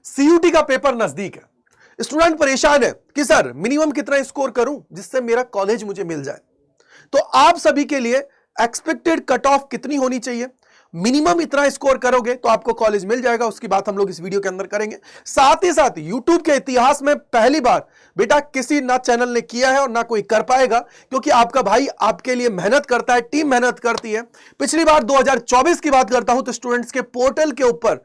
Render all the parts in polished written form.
CUT का paper नजदीक है। स्टूडेंट परेशान है कि सर मिनिमम कितना स्कोर करूं जिससे मेरा कॉलेज मुझे मिल जाए। तो आप सभी के लिए एक्सपेक्टेड कट ऑफ कितनी होनी चाहिए, मिनिमम इतना स्कोर करोगे तो आपको कॉलेज मिल जाएगा, उसकी बात हम लोग इस वीडियो के अंदर करेंगे। साथ ही साथ यूट्यूब के इतिहास में पहली बार बेटा किसी ना चैनल ने किया है और ना कोई कर पाएगा, क्योंकि आपका भाई आपके लिए मेहनत करता है, टीम मेहनत करती है। पिछली बार 2024 की बात करता हूं तो स्टूडेंट्स के पोर्टल के ऊपर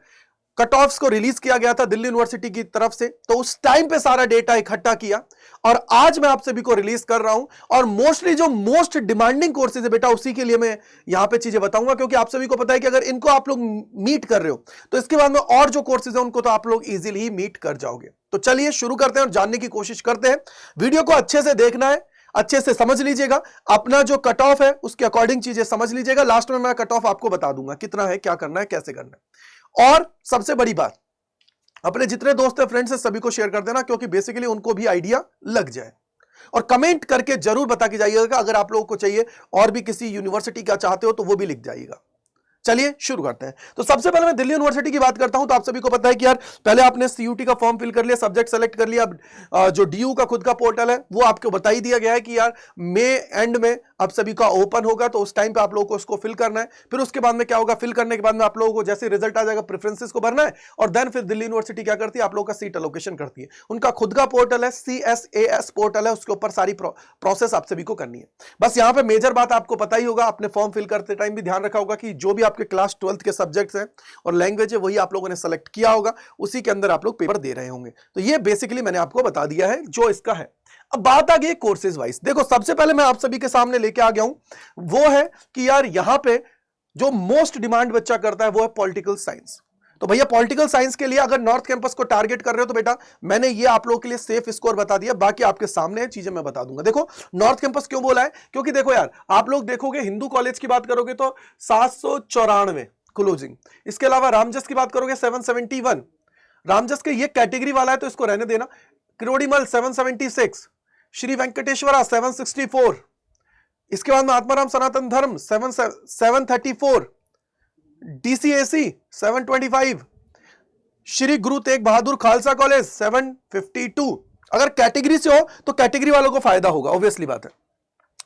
कट ऑफ्स को रिलीज किया गया था दिल्ली यूनिवर्सिटी की तरफ से, तो उस टाइम पे सारा डेटा इकट्ठा किया और आज मैं आप सभी को रिलीज कर रहा हूं। और मोस्टली जो मोस्ट डिमांडिंग कोर्सेज है बेटा उसी के लिए मैं यहां पे चीजें बताऊंगा, क्योंकि आप सभी को पता है कि अगर इनको आप लोग मीट कर रहे हो तो इसके बाद में और जो कोर्सेज है उनको तो आप लोग इजीली ही मीट कर जाओगे। तो चलिए शुरू करते हैं और जानने की कोशिश करते हैं। वीडियो को अच्छे से देखना है, अच्छे से समझ लीजिएगा, अपना जो कट ऑफ है उसके अकॉर्डिंग चीजें समझ लीजिएगा। लास्ट में मैं कट ऑफ आपको बता दूंगा कितना है, क्या करना है, कैसे करना है। और सबसे बड़ी बात, अपने जितने दोस्त हैं फ्रेंड्स हैं सभी को शेयर कर देना, क्योंकि बेसिकली उनको भी आइडिया लग जाए। और कमेंट करके जरूर बता के जाइएगा अगर आप लोगों को चाहिए और भी किसी यूनिवर्सिटी का चाहते हो तो वो भी लिख जाइएगा। चलिए शुरू करते हैं। तो सबसे पहले मैं दिल्ली यूनिवर्सिटी की बात करता हूं। तो आप सभी को पता है कि यार पहले आपने सीयूटी का फॉर्म फिल कर लिया, सब्जेक्ट सेलेक्ट कर लिया, जो डीयू का खुद का पोर्टल है वो आपको बता ही दिया गया है कि यार मई एंड में आप सभी का ओपन होगा, तो उस टाइम पे आप लोगों को उसको फिल करना है। फिर उसके बाद में क्या होगा, फिल करने के बाद में आप लोगों को जैसे रिजल्ट आ जाएगा प्रेफरेंसेस को भरना है और देन फिर दिल्ली यूनिवर्सिटी क्या करती है, आप लोगों का सीट एलोकेशन करती है। उनका खुद का पोर्टल है, CSAS पोर्टल है, उसके ऊपर सारी प्रोसेस आप सभी को करनी है। बस यहां पे मेजर बात आपको पता ही होगा, आपने फॉर्म फिल करते टाइम भी ध्यान रखा होगा कि जो भी आपके क्लास 12th के सब्जेक्ट्स हैं और लैंग्वेज है वही आप लोगों ने सेलेक्ट किया होगा, उसी के अंदर आप लोग पेपर दे रहे होंगे। तो ये बेसिकली मैंने आपको बता दिया है जो इसका है। अब बात आ गई कोर्सेज वाइज। देखो सबसे पहले मैं आप सभी के सामने लेके आ गया हूं वो है कि यार यहां पे जो मोस्ट डिमांड बच्चा करता है वो है पॉलिटिकल साइंस। तो भैया पॉलिटिकल साइंस के लिए अगर नॉर्थ कैंपस को टारगेट कर रहे हो तो बेटा मैंने ये आप लोगों के लिए सेफ स्कोर बता दिया, बाकी आपके सामने चीजें मैं बता दूंगा। देखो नॉर्थ कैंपस क्यों बोला है, क्योंकि देखो यार आप लोग देखोगे हिंदू कॉलेज की बात करोगे तो 794 क्लोजिंग, इसके अलावा रामजस की बात करोगे 771, रामजस के ये कैटेगरी वाला है तो इसको रहने देना। किरोड़ीमल 776, श्री वेंकटेश्वरा 764, इसके बाद में आत्माराम सनातन धर्म 734, DCAC 725, श्री गुरु तेग बहादुर खालसा कॉलेज 752। अगर कैटेगरी से हो तो कैटेगरी वालों को फायदा होगा, ऑब्वियसली बात है।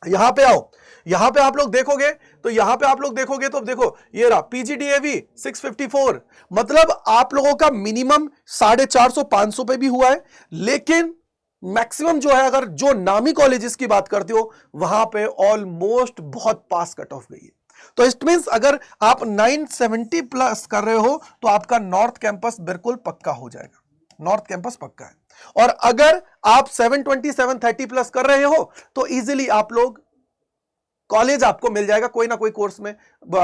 यहां पे आओ, यहां पे आप लोग देखोगे तो यहां पे आप लोग देखोगे तो देखो ये रहा PGDAV 654, मतलब आप लोगों का मिनिमम 450-500 पे भी हुआ है, लेकिन मैक्सिमम जो है अगर जो नामी कॉलेजेस की बात करते हो वहां पे ऑलमोस्ट बहुत पास कट ऑफ गई है। तो इट मींस अगर आप 970 प्लस कर रहे हो तो आपका नॉर्थ कैंपस बिल्कुल पक्का हो जाएगा, नॉर्थ कैंपस पक्का है। और अगर आप 720 730 प्लस कर रहे हो तो इजीली आप लोग कॉलेज आपको मिल जाएगा, कोई ना कोई कोर्स में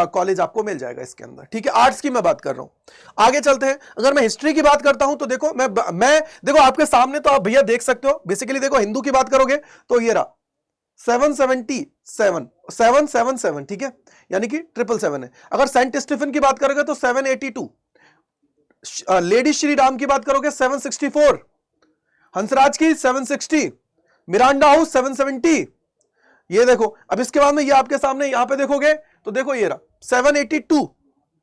कॉलेज आपको मिल जाएगा इसके अंदर, ठीक है। आर्ट्स की मैं बात कर रहा हूं, आगे चलते हैं। अगर मैं हिस्ट्री की बात करता हूं तो देखो मैं देखो आपके सामने तो आप भैया देख सकते हो। बेसिकली देखो हिंदू की बात करोगे तो ये रहा 777, ठीक है, यानी कि 777 है। अगर सेंट स्टीफन की बात करोगे तो 782, लेडी श्री राम की बात करोगे 764, हंसराज की 760, मिरांडा हाउस 770। ये देखो अब इसके बाद में ये आपके सामने यहां पे देखोगे तो देखो ये रहा 782,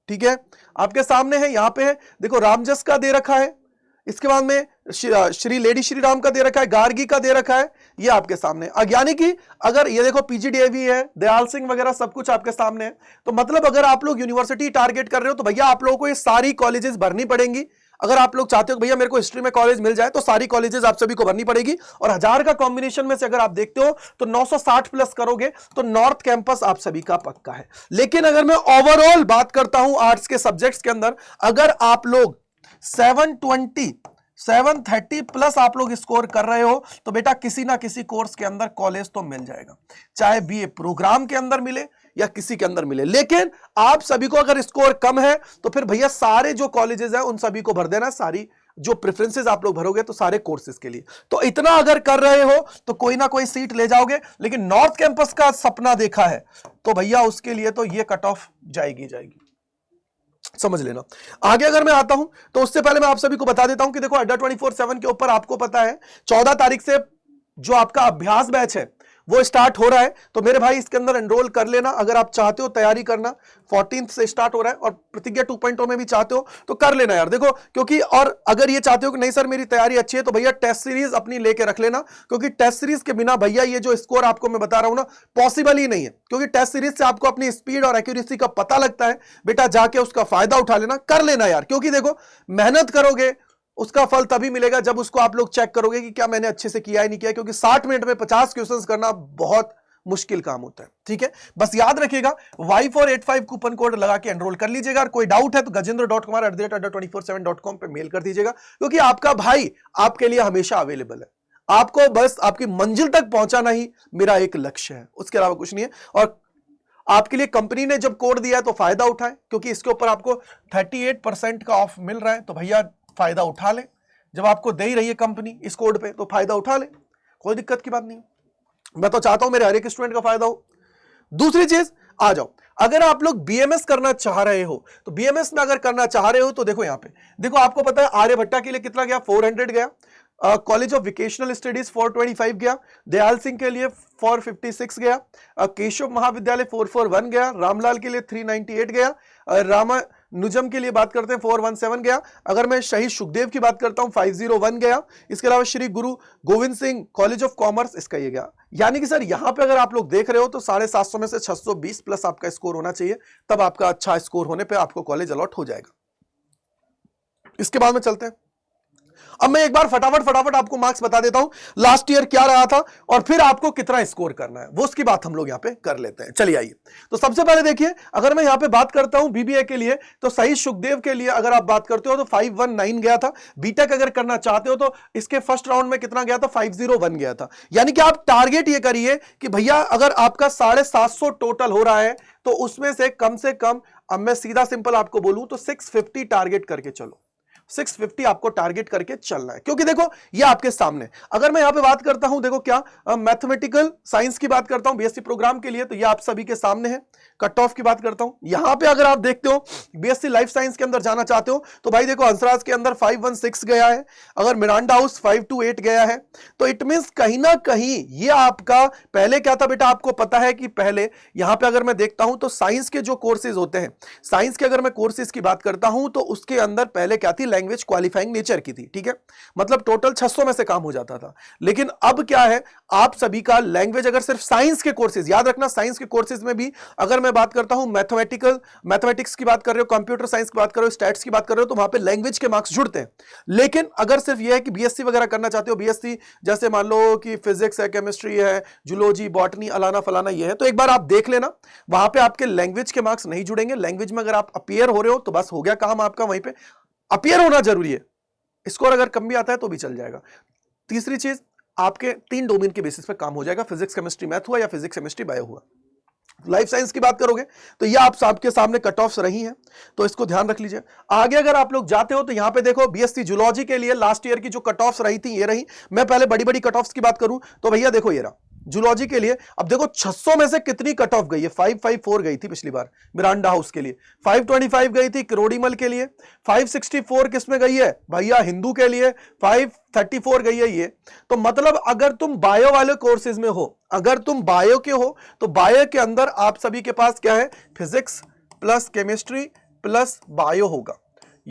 ठीक है, आपके सामने है, यहां पे है। देखो रामजस का दे रखा है, इसके बाद में श्री लेडी श्री राम का दे रखा है, गार्गी का दे रखा है, ये आपके सामने। यानी कि अगर ये देखो PGDAV है, दयाल सिंह वगैरह सब कुछ आपके सामने है। तो मतलब अगर आप लोग यूनिवर्सिटी टारगेट कर रहे हो तो भैया आप लोगों को ये सारी कॉलेजेस भरनी पड़ेंगी। अगर आप लोग चाहते हो भैया मेरे को हिस्ट्री में कॉलेज मिल जाए तो सारी कॉलेजेस आप सभी को भरनी पड़ेगी। और 1000 का कॉम्बिनेशन में से अगर आप देखते हो तो 960 प्लस करोगे तो नॉर्थ कैंपस आप सभी का पक्का है। लेकिन अगर मैं ओवरऑल बात करता हूं आर्ट्स के सब्जेक्ट्स के अंदर, अगर आप लोग 720 730 प्लस आप लोग स्कोर कर रहे हो तो बेटा किसी ना किसी कोर्स के अंदर कॉलेज तो मिल जाएगा, चाहे BA प्रोग्राम के अंदर मिले या किसी के अंदर मिले। लेकिन आप सभी को अगर स्कोर कम है तो फिर भैया सारे जो कॉलेजेस हैं उन सभी को भर देना, सारी जो प्रेफरेंसेस आप लोग भरोगे तो सारे कोर्सेज के लिए। तो इतना अगर कर रहे हो तो कोई ना कोई सीट ले जाओगे। लेकिन नॉर्थ कैंपस का सपना देखा है तो भैया उसके लिए तो ये कट ऑफ जाएगी, समझ लेना। आगे अगर मैं आता हूं तो उससे पहले मैं आप सभी को बता देता हूं कि देखो अड्डा 24/7 के ऊपर आपको पता है 14 तारीख से जो आपका अभ्यास बैच है वो स्टार्ट हो रहा है, तो मेरे भाई इसके अंदर एनरोल कर लेना अगर आप चाहते हो तैयारी करना। 14th से स्टार्ट हो रहा है, और प्रतिज्ञा 2.0 में भी चाहते हो तो कर लेना यार। देखो क्योंकि, और अगर ये चाहते हो कि नहीं सर मेरी तैयारी अच्छी है, तो भैया टेस्ट सीरीज अपनी लेके रख लेना, क्योंकि टेस्ट सीरीज के बिना भैया ये जो स्कोर आपको मैं बता रहा हूं ना, पॉसिबल ही नहीं है। क्योंकि टेस्ट सीरीज से आपको अपनी स्पीड और एक्यूरेसी का पता लगता है। बेटा जाके उसका फायदा उठा लेना, कर लेना यार, क्योंकि देखो मेहनत करोगे उसका फल तभी मिलेगा जब उसको आप लोग चेक करोगे कि क्या मैंने अच्छे से किया है नहीं किया, क्योंकि 60 मिनट में 50 क्वेश्चंस करना बहुत मुश्किल काम होता है। ठीक है, बस याद रखिएगा Y485 कूपन कोड लगा के एनरोल कर लीजिएगा। और कोई डाउट है तो gajendra.kumar@247.com पे मेल कर दीजिएगा, क्योंकि आपका भाई आपके लिए हमेशा अवेलेबल है। आपको बस आपकी मंजिल तक पहुंचाना ही मेरा एक लक्ष्य है, उसके अलावा कुछ नहीं है। और आपके लिए कंपनी ने जब कोड दिया है तो फायदा उठाएं, क्योंकि इसके ऊपर आपको 38% का ऑफ मिल रहा है, तो भैया फायदा उठा ले। जब आपको दे ही रही है कंपनी इस कोड पे, तो फायदा उठा ले, कोई दिक्कत की बात नहीं। मैं तो चाहता हूं मेरे हर एक स्टूडेंट का फायदा हो। दूसरी चीज, आ जाओ, अगर आप लोग बीएमएस करना चाह रहे हो, तो बीएमएस में अगर करना चाह रहे हो तो देखो यहां पे, देखो आपको पता है आर्यभट्टा के लिए कितना गया, 400 गया। कॉलेज ऑफ वोकेशनल स्टडीज 425 गया। दयाल सिंह के लिए 456 गया। केशव महाविद्यालय 441 गया। रामलाल के लिए 398 गया। रामानुजम के लिए बात करते हैं 417 गया। अगर मैं शहीद सुखदेव की बात करता हूं 501 गया। इसके अलावा श्री गुरु Govind Singh college of commerce, इसका ये गया। यानी कि सर यहां पे अगर आप लोग देख रहे हो तो 750 में से 620 प्लस आपका स्कोर होना चाहिए, तब आपका अच्छा स्कोर होने पे आपको कॉलेज अलॉट हो जाएगा। इसके बाद में चलते हैं। अब मैं एक बार फटाफट आपको मार्क्स बता देता हूं, लास्ट ईयर क्या रहा था और फिर आपको कितना स्कोर करना है, वो उसकी बात हम लोग यहां पे कर लेते हैं। चलिए आइए, तो सबसे पहले देखिए, अगर मैं यहां पे बात करता हूं बीबीए के लिए, तो शहीद सुखदेव के लिए अगर आप बात करते हो तो 519 गया था। बीटेक अगर करना चाहते हो तो इसके फर्स्ट राउंड में कितना गया था, 501 गया था। यानी कि आप टारगेट ये करिए कि भैया अगर आपका 750 टोटल हो रहा है तो उसमें से कम, अब मैं सीधा सिंपल आपको बोलूं तो 650 टारगेट करके चलो। 650 आपको टारगेट करके चलना है, क्योंकि देखो ये आपके सामने। अगर मैं यहां पे बात करता हूं, देखो क्या मैथमेटिकल साइंस की बात करता हूं बीएससी प्रोग्राम के लिए, तो ये आप सभी के सामने है। कट ऑफ की बात करता हूं, यहां पे अगर आप देखते हो बीएससी लाइफ साइंस के अंदर जाना चाहते हो तो भाई देखो हंसराज के अंदर 516 गया है। अगर मिरांडा हाउस 528 गया है, तो इट मींस कहीं ना कहीं ये आपका, पहले क्या था बेटा आपको पता है कि पहले यहां पे अगर मैं देखता हूं तो साइंस के जो कोर्सेज होते हैं, साइंस के अगर मैं कोर्सेज की बात करता हूं तो उसके अंदर पहले क्या थी, लैंग्वेज क्वालिफाइंग नेचर की थी। ठीक है, मतलब टोटल 600 में से काम हो जाता था। लेकिन अब क्या है, आप सभी का लैंग्वेज अगर सिर्फ साइंस के कोर्सेज, याद रखना साइंस के कोर्सेज में भी अगर मैं बात करता हूं मैथमेटिक्स की बात कर रहे हो, कंप्यूटर साइंस की बात कर रहे हो, स्टैट्स की बात कर रहे हो, तो वहां पे लैंग्वेज के मार्क्स जुड़ते हैं। लेकिन अगर सिर्फ यह है कि बीएससी वगैरह करना चाहते हो, बीएससी जैसे मान लो कि फिजिक्स है, केमिस्ट्री है, जूलॉजी, बॉटनी, अलाना फलाना ये है, तो एक बार आप देख लेना, वहां पे आपके लैंग्वेज के मार्क्स नहीं जुड़ेंगे। लैंग्वेज में अगर आप अपीयर हो रहे हो तो बस हो गया काम आपका, वहीं पे अपीयर होना जरूरी है। स्कोर अगर कम भी आता है तो भी चल जाएगा। तीसरी चीज, आपके 3 डोमेन के बेसिस पे काम हो जाएगा, फिजिक्स केमिस्ट्री मैथ हुआ या फिजिक्स केमिस्ट्री बायो हुआ। लाइफ साइंस की बात करोगे तो ये आप सबके सामने कट ऑफ्स रही हैं, तो इसको ध्यान रख लीजिए। आगे अगर आप लोग जाते हो तो यहां पे देखो बीएससी जूलॉजी के लिए लास्ट ईयर की जो कट ऑफ्स रही थी ये रही। मैं पहले बड़ी बड़ी कट ऑफ्स की बात करूं तो भैया देखो ये रहा जूलॉजी के लिए। अब देखो 600 में से कितनी कट ऑफ गई है, 554 गई थी पिछली बार मिरांडा हाउस के लिए, 525 गई थी किरोड़ीमल के लिए, 564 किस में गई है भैया हिंदू के लिए, 534 गई है ये। तो मतलब अगर तुम बायो वाले कोर्सेज में हो, अगर तुम बायो के हो तो बायो के अंदर आप सभी के पास क्या है, physics plus chemistry plus bio होगा,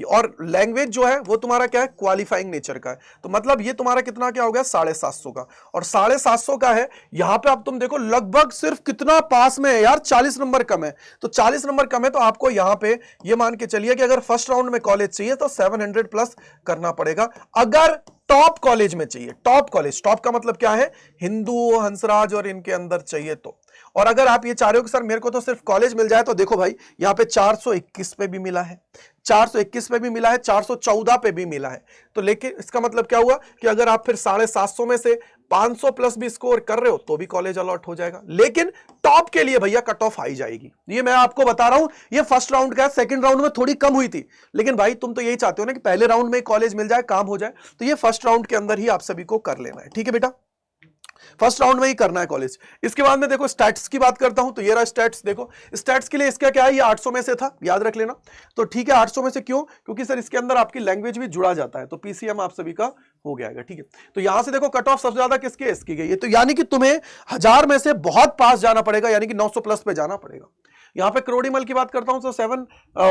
और लैंग्वेज जो है वो तुम्हारा क्या है, क्वालिफाइंग नेचर का है। तो मतलब ये तुम्हारा कितना क्या हो गया, 750 का, और 750 का है। यहां पे अब तुम देखो लगभग सिर्फ कितना पास में है यार, 40 नंबर कम है। तो 40 नंबर कम है तो आपको यहां पे ये मान के चलिए कि अगर फर्स्ट राउंड में कॉलेज चाहिए तो 700 प्लस करना पड़ेगा। अगर टॉप कॉलेज में चाहिए, टॉप कॉलेज, टॉप का मतलब क्या है, हिंदू, हंसराज और इनके अंदर चाहिए तो। और अगर आप ये चाह रहे हो कि सर मेरे को तो सिर्फ कॉलेज मिल जाए, तो देखो भाई यहां पे 421 पे भी मिला है, 421 पे भी मिला है, 414 पे भी मिला है। तो लेकिन इसका मतलब क्या हुआ कि अगर आप फिर 750 में से 500 प्लस भी स्कोर कर रहे हो तो भी कॉलेज अलॉट हो जाएगा। लेकिन टॉप के लिए भैया कट ऑफ आई जाएगी, ये मैं आपको बता रहा हूं। ये फर्स्ट राउंड का है, सेकंड राउंड में थोड़ी कम हुई थी, लेकिन भाई तुम तो यही चाहते हो ना कि पहले राउंड में कॉलेज मिल जाए, काम हो जाए, तो ये फर्स्ट राउंड के अंदर ही आप सभी को कर लेना है। ठीक है बेटा, फर्स्ट राउंड में ही करना है कॉलेज। इसके बाद में देखो स्टैट्स की बात करता हूं, तो ये रहा स्टैट्स। देखो स्टैट्स के लिए इसका क्या है, ये 800 में से था, याद रख लेना। तो ठीक है 800 में से क्यों, क्योंकि सर इसके अंदर आपकी लैंग्वेज भी जुड़ा जाता है, तो पीसीएम आप सभी का हो गया। ठीक है, तो यहां से देखो कट ऑफ सबसे ज्यादा किसके, इसकी गई है। तो यानी कि तुम्हें 1000 में से बहुत पास जाना पड़ेगा, यानी कि 900 प्लस पे जाना पड़ेगा। यहां पे करोड़ीमल की बात करता हूं तो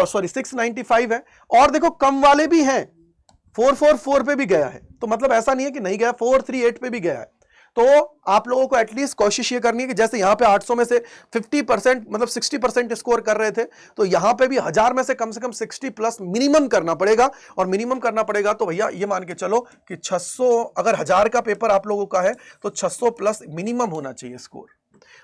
695 है। और देखो कम वाले भी हैं, 444 पे भी गया है, तो मतलब ऐसा नहीं है कि नहीं गया, 438 पे भी गया है। तो आप लोगों को एटलीस्ट कोशिश ये करनी है कि जैसे यहां पे 800 में से 50% मतलब 60% स्कोर कर रहे थे, तो यहां पे भी 1000 में से कम 60 प्लस मिनिमम करना पड़ेगा। और मिनिमम करना पड़ेगा तो भैया ये मान के चलो कि 600, अगर 1000 का पेपर आप लोगों का है तो 600 प्लस मिनिमम होना चाहिए स्कोर।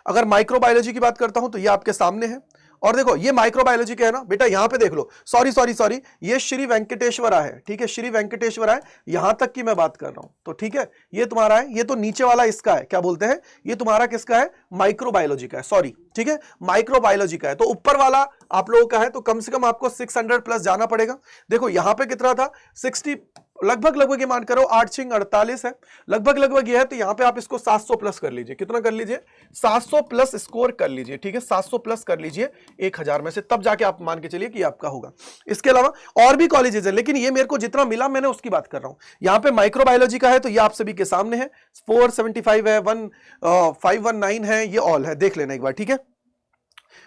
अगर माइक्रोबायोलॉजी की बात करता हूं तो ये आपके सामने है, और देखो ये माइक्रोबायोलॉजी का है ना बेटा, यहां पे देख लो, सॉरी ये श्री वेंकटेश्वरा है। ठीक है, श्री वेंकटेश्वरा है, यहां तक की मैं बात कर रहा हूं। तो ठीक है, ये तुम्हारा है, ये तो नीचे वाला इसका है, क्या बोलते हैं, ये तुम्हारा किसका है, माइक्रोबायोलॉजी का है, सॉरी। ठीक है, माइक्रोबायोलॉजी का है। तो ऊपर वाला आप लोगों का है, तो कम से कम आपको 600 प्लस जाना पड़ेगा। देखो यहां पे कितना था, 60, लगभग ये मान करो 8 6 48 है, लगभग ये है। तो यहां पे आप इसको 700 प्लस कर लीजिए। कितना कर लीजिए, 700 प्लस स्कोर कर लीजिए। ठीक है, 700 प्लस कर लीजिए 1000 में से, तब जाके आप मान के चलिए कि आपका होगा। इसके अलावा और भी कॉलेजेस है, लेकिन ये मेरे को जितना मिला मैंने उसकी बात कर रहा हूं। यहां पे माइक्रोबायोलॉजी का है, तो ये आप सभी के सामने है, 475 है, 519 है, ये ऑल है, देख लेना एक बार। ठीक है,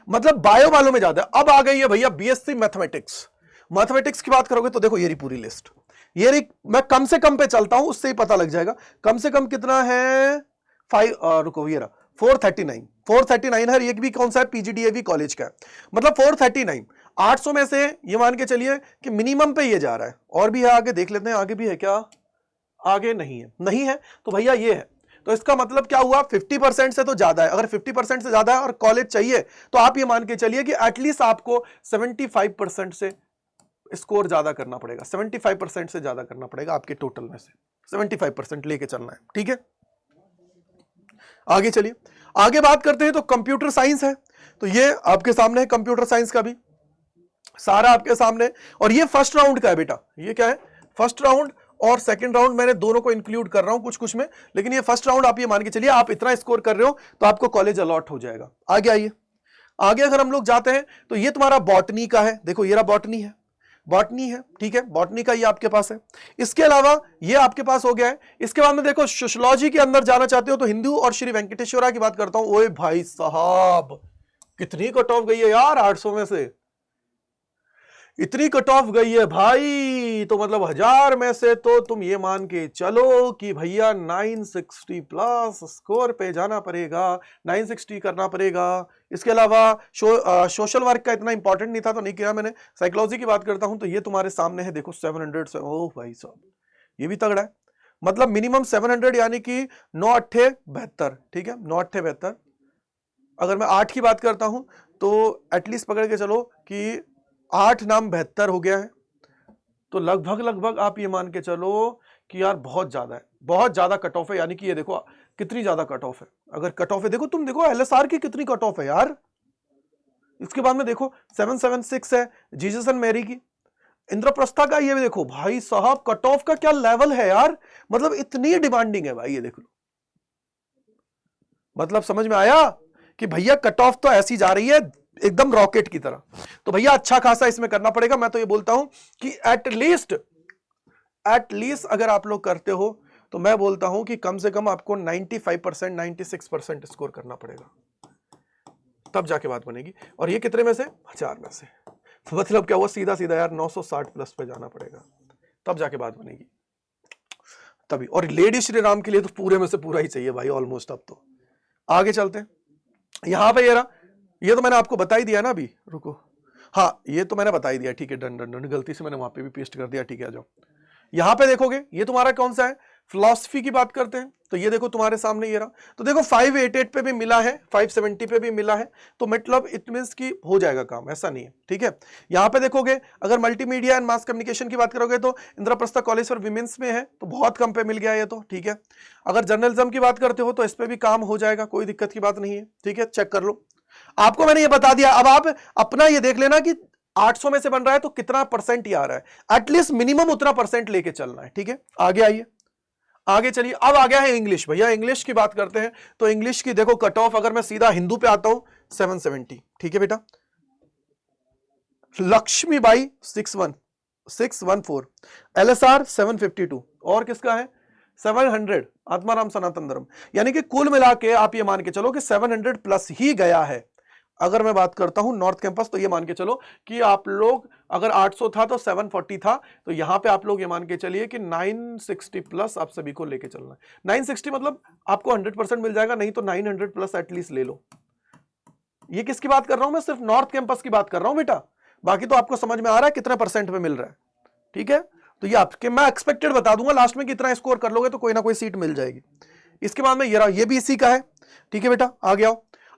मतलब बायो वालों में ज्यादा। अब आ गई है भैया बीएससी मैथमेटिक्स। मैथमेटिक्स की बात करोगे तो देखो ये रही पूरी लिस्ट, ये रही, मैं कम से कम पे चलता हूं, उससे ही पता लग जाएगा कम से कम कितना है। 5 रुको, ये रहा 439 है। ये भी कौन सा है, पीजीडीएवी कॉलेज का है, मतलब 439। 800 में से ये मान के चलिए कि मिनिमम पे ये जा रहा है। और भी है आगे, देख लेते हैं आगे भी है क्या, आगे नहीं है, नहीं है तो भैया ये है। तो इसका मतलब क्या हुआ, 50% से तो ज्यादा है। अगर 50% से ज्यादा है और कॉलेज चाहिए, तो आप ये मान के चलिए कि एटलीस्ट आपको 75% से स्कोर ज्यादा करना पड़ेगा, 75% से ज्यादा करना पड़ेगा आपके टोटल में से, 75% लेके चलना है। ठीक है, आगे चलिए, आगे बात करते हैं। तो कंप्यूटर साइंस है, तो ये आपके सामने है, कंप्यूटर साइंस का भी सारा आपके सामने। और ये फर्स्ट राउंड का है बेटा, ये क्या है, फर्स्ट राउंड और सेकंड राउंड, मैंने दोनों को इंक्लूड कर रहा हूं कुछ कुछ में, लेकिन ये फर्स्ट राउंड आप ये मान के चलिए आप इतना स्कोर कर रहे हो तो आपको कॉलेज अलॉट हो जाएगा। आगे आइए, आगे अगर हम लोग जाते हैं तो ये तुम्हारा बॉटनी का है। देखो ये रहा बॉटनी है, बॉटनी है। ठीक है, बॉटनी का ये आपके पास है। इसके अलावा ये आपके पास हो गया है। इसके बाद में देखो सोशियोलॉजी के अंदर जाना चाहते हो तो हिंदू और श्री वेंकटेश्वरा की बात करता हूं। ओए भाई साहब, कितनी कट ऑफ गई है यार, 800 में से इतनी कट ऑफ गई है भाई। तो मतलब 1000 में से तो तुम ये मान के चलो कि भैया 960 प्लस स्कोर पे जाना पड़ेगा, 960 करना पड़ेगा। इसके अलावा सोशल वर्क का इतना इंपॉर्टेंट नहीं था तो नहीं किया मैंने। साइकोलॉजी की बात करता हूं तो ये तुम्हारे सामने है, देखो 700 से, ओह भाई साहब ये भी तगड़ा है, मतलब मिनिमम 700 यानी कि 9 8 72। ठीक है, 9 8 72। अगर मैं 8 की बात करता हूं तो एटलीस्ट पकड़ के चलो कि 8 नाम 72 हो गया है। तो लगभग आप ये मान के चलो कि यार बहुत ज्यादा है, बहुत ज्यादा कट ऑफ है। यानी कि ये देखो कितनी ज्यादा कट ऑफ है। अगर कट ऑफ है देखो, तुम देखो एलएसआर की कितनी कट ऑफ है यार। इसके बाद में देखो 776 है जीसस एंड मैरी की। इंद्रप्रस्था का ये भी देखो भाई साहब, कट ऑफ का क्या लेवल है यार, मतलब इतनी डिमांडिंग है भाई। ये देख लो, मतलब समझ में आया कि भैया कट ऑफ तो ऐसी जा रही है एकदम रॉकेट की तरह। तो भैया अच्छा खासा इसमें करना पड़ेगा। मैं तो ये बोलता हूं कि एटलीस्ट अगर आप लोग करते हो तो मैं बोलता हूं कि कम से कम आपको 95% 96% स्कोर करना पड़ेगा, तब जाके बात बनेगी। और ये कितने में से, 1000 में से, तो मतलब क्या हुआ, सीधा सीधा यार 960 प्लस पे जाना पड़ेगा, तब जाके बात बनेगी तभी। और लेडी श्री राम के लिए तो पूरे में से पूरा ही चाहिए भाई ऑलमोस्ट। अब तो आगे चलते हैं, यहां पे ये रहा, ये तो मैंने आपको बता ही दिया ना अभी, रुको, हाँ ये तो मैंने बता ही दिया। ठीक है, डन डन डन, गलती से मैंने वहां पे भी पेस्ट कर दिया। ठीक है, आ जाओ, यहां पे देखोगे ये तुम्हारा कौन सा है, फिलॉसफी की बात करते हैं तो ये देखो तुम्हारे सामने ये रहा। तो देखो 588 पे भी मिला है, 570 पे भी मिला है, तो मतलब इट मींस कि हो जाएगा काम, ऐसा नहीं है। ठीक है, यहां पे देखोगे अगर मल्टीमीडिया एंड मास कम्युनिकेशन की बात करोगे तो इंद्रप्रस्थ कॉलेज फॉर विमेंस में है, तो बहुत कम पे मिल गया ये तो। ठीक है, अगर जर्नलिज्म की बात करते हो तो इस पे भी काम हो जाएगा, कोई दिक्कत की बात नहीं है। ठीक है, चेक कर लो, आपको मैंने ये बता दिया। अब आप अपना ये देख लेना कि 800 में से बन रहा है तो कितना परसेंट ही आ रहा है, एटलीस्ट मिनिमम उतना परसेंट लेके चलना है। ठीक है, आगे आइए, आगे चलिए, अब आ गया है इंग्लिश। भैया इंग्लिश की बात करते हैं तो इंग्लिश की देखो कट ऑफ, अगर मैं सीधा हिंदू पे आता हूं 770, ठीक है बेटा। लक्ष्मीबाई 614, LSR 752, और किसका है 700, आत्माराम सनातन धर्म। यानी कि कुल मिला के आप ये मान के चलो कि 700 प्लस ही गया है। अगर मैं बात करता हूं नॉर्थ कैंपस तो ये मान के चलो कि आप लोग अगर 800 था तो 740 था, तो यहां पे आप लोग ये मान के चलिए कि 960 प्लस आप सभी को लेके चलना है। 960 मतलब आपको 100% मिल जाएगा, नहीं तो 900 प्लस एटलीस्ट ले लो। ये किसकी बात कर रहा हूं मैं, सिर्फ नॉर्थ कैंपस की बात कर रहा हूं बेटा, बाकी तो आपको समझ में आ रहा है कितने परसेंट पे मिल रहा है, ठीक है। तो ये आपके मैं एक्सपेक्टेड बता दूंगा लास्ट में, कितना स्कोर कर लोगे तो कोई ना कोई सीट मिल जाएगी। इसके बाद में ये भी इसी का है, ठीक है बेटा।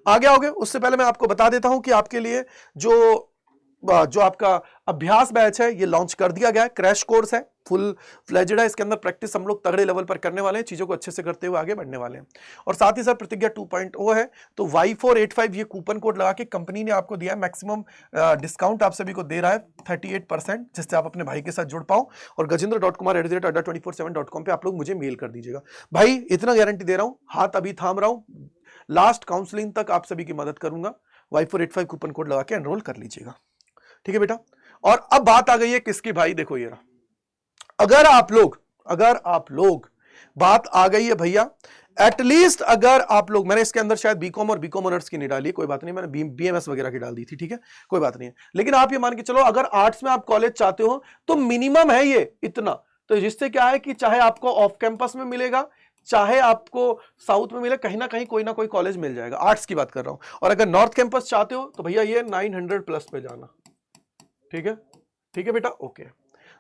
आगे आओगे उससे पहले मैं आपको बता देता हूं कि आपके लिए जो आपका अभ्यास बैच है ये लॉन्च कर दिया गया है। क्रैश कोर्स है, फुल फ्लेजेड है। इसके अंदर प्रैक्टिस हम लोग तगड़े लेवल पर करने वाले हैं, चीजों को अच्छे से करते हुए आगे बढ़ने वाले हैं। और साथ ही साथ प्रतिज्ञा 2.0 है, तो Y485 ये कूपन कोड लगा के कंपनी ने आपको दिया है। मैक्सिमम डिस्काउंट आप सभी को दे रहा है 38%, जिससे आप अपने भाई के साथ जुड़ पाओ। और gajendra.kumar@adda247.com पे आप लोग मुझे मेल कर दीजिएगा। भाई इतना गारंटी दे रहा हूं, हाथ अभी थाम रहा हूं, लास्ट काउंसलिंग तक आप सभी की मदद करूंगा। Y485 कूपन कोड लगा के एनरोल कर लीजिएगा, ठीक है बेटा। और अब बात आ गई है किसकी, भाई देखो ये रहा। अगर आप लोग बात आ गई है भैया, एटलीस्ट अगर आप लोग, मैंने इसके अंदर शायद बीकॉम और बीकॉम ऑनर्स की नहीं डाली, कोई बात नहीं, मैंने BMS वगैरह की डाल दी थी, ठीक है, कोई बात नहीं है। लेकिन आप ये मान के चलो अगर आर्ट्स में आप कॉलेज चाहते हो तो मिनिमम है ये इतना, तो जिससे क्या है कि चाहे आपको ऑफ कैंपस में मिलेगा, चाहे आपको साउथ में मिले, कहीं ना कहीं कोई ना कोई कॉलेज मिल जाएगा। आर्ट्स की बात कर रहा हूं। और अगर नॉर्थ कैंपस चाहते हो तो भैया ये 900 प्लस पे जाना, ठीक है बेटा, ओके।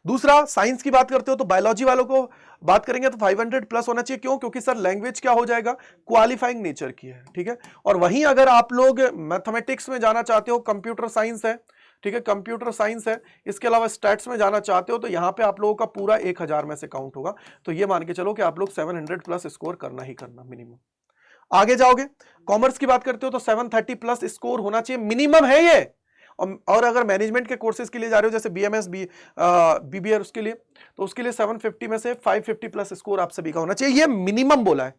दूसरा साइंस की बात करते हो तो बायोलॉजी वालों को बात करेंगे तो 500 प्लस होना चाहिए। क्यों? क्योंकि सर लैंग्वेज क्या हो जाएगा, क्वालिफाइंग नेचर की है, ठीक है। और वहीं अगर आप लोग मैथमेटिक्स में जाना चाहते हो, कंप्यूटर साइंस है, ठीक है, कंप्यूटर साइंस है, इसके अलावा स्टैट्स में जाना चाहते हो तो यहां पे आप लोगों का पूरा 1000 में से काउंट होगा। तो ये मान के चलो कि आप लोग 700 प्लस स्कोर करना ही करना मिनिमम। आगे जाओगे, कॉमर्स की बात करते हो तो 730 प्लस स्कोर होना चाहिए, मिनिमम है ये। और अगर मैनेजमेंट के कोर्सेज के लिए जा रहे हो जैसे BMS BBA उसके लिए, तो उसके लिए 750 में से 550 प्लस स्कोर आप सभी का होना चाहिए, ये मिनिमम बोला है।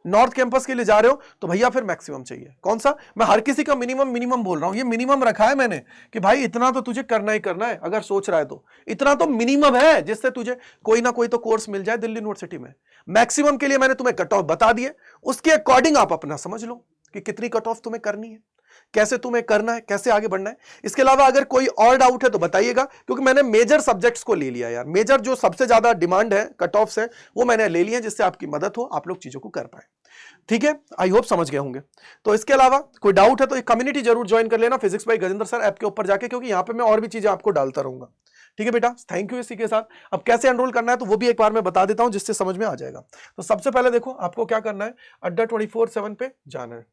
नॉर्थ कैंपस के लिए जा रहे हो तो भैया फिर मैक्सिमम चाहिए। कौन सा? मैं हर किसी का मिनिमम बोल रहा हूं, ये मिनिमम रखा है मैंने कि भाई इतना तो तुझे करना ही करना है। अगर सोच रहा है तो इतना तो मिनिमम है जिससे तुझे कोई ना कोई तो कोर्स मिल जाए दिल्ली यूनिवर्सिटी में। मैक्सिमम के लिए मैंने तुम्हें कट ऑफ बता दिए, उसके अकॉर्डिंग आप अपना समझ लो कि कितनी कट ऑफ तुम्हें करनी है, कैसे तुम्हें करना है, कैसे आगे बढ़ना है। इसके अलावा अगर कोई और डाउट है तो बताइएगा, क्योंकि मैंने मेजर सब्जेक्ट्स को ले लिया यार। मेजर जो सबसे ज्यादा डिमांड है कट ऑफ से वो मैंने ले लिया, जिससे आपकी मदद हो, आप लोग चीजों को कर पाए, ठीक है। आई होप समझ गए होंगे। तो इसके अलावा कोई डाउट है तो एक कम्युनिटी जरूर ज्वाइन कर लेना physics bye Gajendra sir app के ऊपर जाके, क्योंकि यहां पे मैं और भी चीजें आपको डालता रहूंगा, ठीक है बेटा। Thank you. इसी के साथ अब कैसे एनरोल करना है तो वो भी एक बार मैं बता देता हूं, जिससे समझ में आ जाएगा। तो सबसे पहले देखो आपको क्या करना है, अड्डा 24/7 पे जाना है।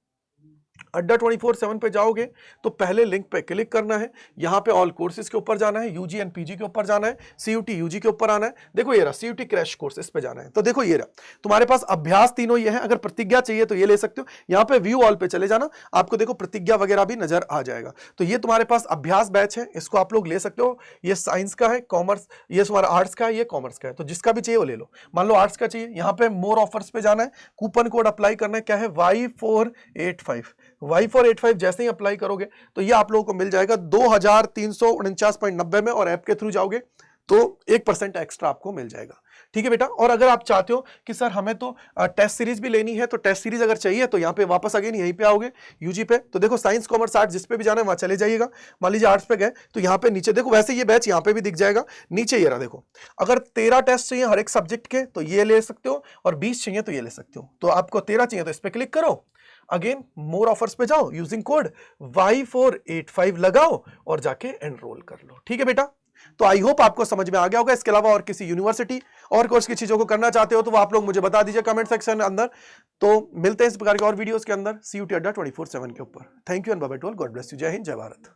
अड्डा 24/7 पे जाओगे तो पहले लिंक पे क्लिक करना है, यहां पे ऑल कोर्सेज के ऊपर जाना है, यूजी एंड पीजी के ऊपर जाना है, CUT यूजी के ऊपर आना है। देखो ये रहा CUT क्रैश कोर्स, इस पे जाना है। तो देखो ये रहा तुम्हारे पास अभ्यास तीनों ये है। अगर प्रतिज्ञा चाहिए तो ये ले सकते हो, यहां पे व्यू ऑल पे चले जाना, आपको देखो प्रतिज्ञा वगैरह भी नजर आ जाएगा। तो ये तुम्हारे पास अभ्यास बैच है, इसको आप लोग ले सकते हो। ये साइंस का है, कॉमर्स, ये तुम्हारा आर्ट्स का है, ये कॉमर्स का है। तो जिसका भी चाहिए वो ले लो। मान लो आर्ट्स का चाहिए, यहाँ पे मोर ऑफर्स पे जाना है, कूपन कोड अप्लाई करना है, क्या है Y485 जैसे ही अप्लाई करोगे तो ये आप लोगों को मिल जाएगा 2349.90 में, और ऐप के थ्रू जाओगे तो 1% एक्स्ट्रा आपको मिल जाएगा, ठीक है बेटा। और अगर आप चाहते हो कि सर हमें तो टेस्ट सीरीज भी लेनी है, तो टेस्ट सीरीज अगर चाहिए तो यहाँ पे वापस अगेन यहीं पे आओगे यूजी पे, तो देखो साइंस कॉमर्स आर्ट्स जिस पे भी जाना है वहां चले जाइएगा। मान लीजिए आर्ट्स पे गए तो यहाँ पे नीचे देखो, वैसे ये बैच यहाँ पे भी दिख जाएगा नीचे। ये रहा देखो, अगर 13 टेस्ट चाहिए हर एक सब्जेक्ट के तो ये ले सकते हो, और 20 चाहिए तो ये ले सकते हो। तो आपको 13 चाहिए तो इस पे क्लिक करो, अगेन मोर ऑफर्स पे जाओ, यूजिंग कोड Y485 लगाओ और जाके एनरोल कर लो, ठीक है बेटा। तो आई होप आपको समझ में आ गया होगा। इसके अलावा और किसी यूनिवर्सिटी और कोर्स की चीजों को करना चाहते हो तो वो आप लोग मुझे बता दीजिए कमेंट सेक्शन अंदर। तो मिलते हैं इस प्रकार के और वीडियोस के अंदर CUT अड्डा 24/7 के ऊपर। Thank you and bye bye to all, God bless you, जय हिंद, जय भारत।